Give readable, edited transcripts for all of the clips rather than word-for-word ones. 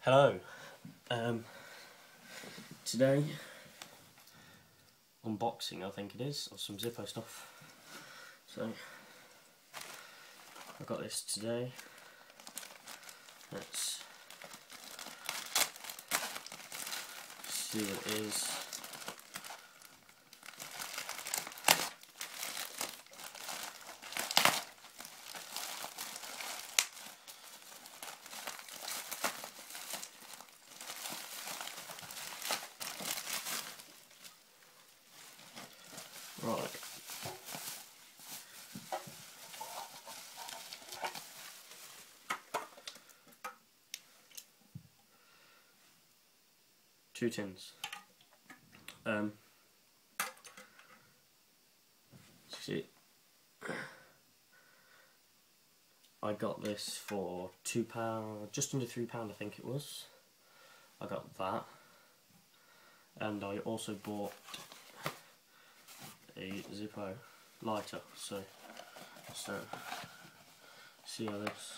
Hello. Today, unboxing I think it is, of some Zippo stuff. So, I got this today. Let's see what it is. Right. Two tins. See, I got this for £2, just under £3 I think it was. I got that, and I also bought a Zippo lighter. So see how this.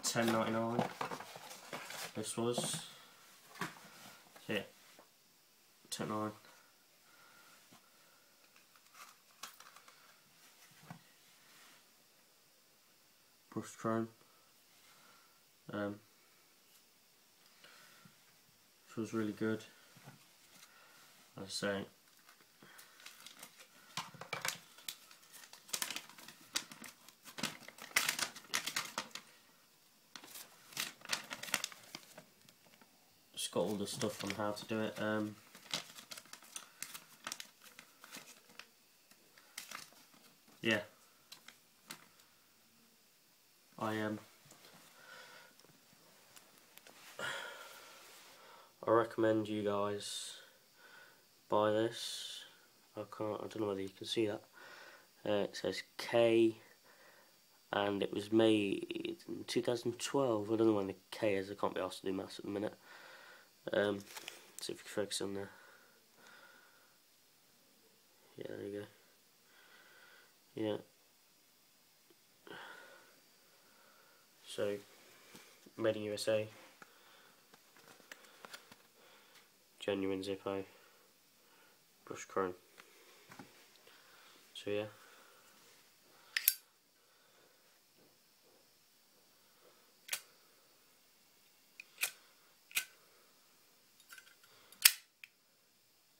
£10.99 this was. Here, £10.99. Brushed chrome. Feels really good. As I say, it's got all the stuff on how to do it. Yeah, I recommend you guys buy this. I don't know whether you can see that. It says K, and it was made in 2012. I don't know when the K is. I can't be asked to do maths at the minute. See if you can focus on there. Yeah, there you go. Yeah. So, made in USA. Genuine Zippo. Brushed chrome. So yeah.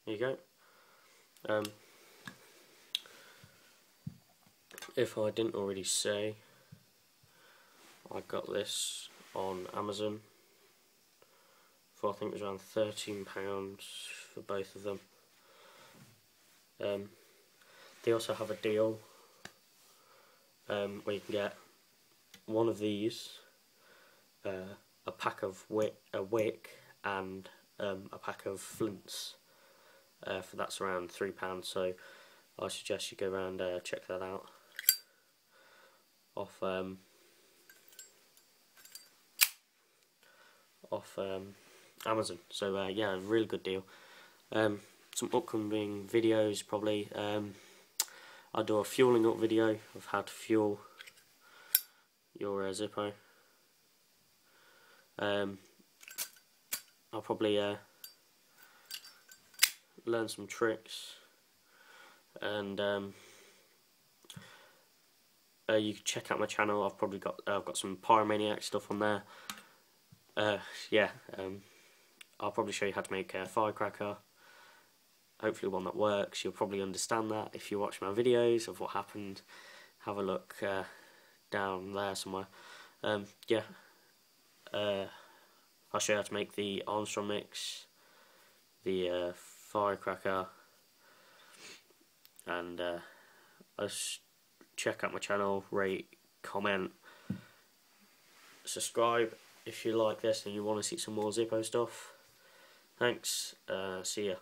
There you go. If I didn't already say, I got this on Amazon for I think it was around £13 for both of them. They also have a deal where you can get one of these, a pack of a wick and a pack of flints. For that's around £3. So I suggest you go around check that out off Amazon. So yeah, really good deal. Some upcoming videos probably. I'll do a fueling up video of how to fuel your Zippo. I'll probably learn some tricks, and you can check out my channel. I've got some pyromaniac stuff on there. Yeah, I'll probably show you how to make a firecracker. Hopefully one that works. You'll probably understand that if you watch my videos of what happened. Have a look down there somewhere. Yeah, I'll show you how to make the Armstrong mix, the firecracker, and check out my channel, rate, comment, subscribe if you like this and you want to see some more Zippo stuff. Thanks, see ya.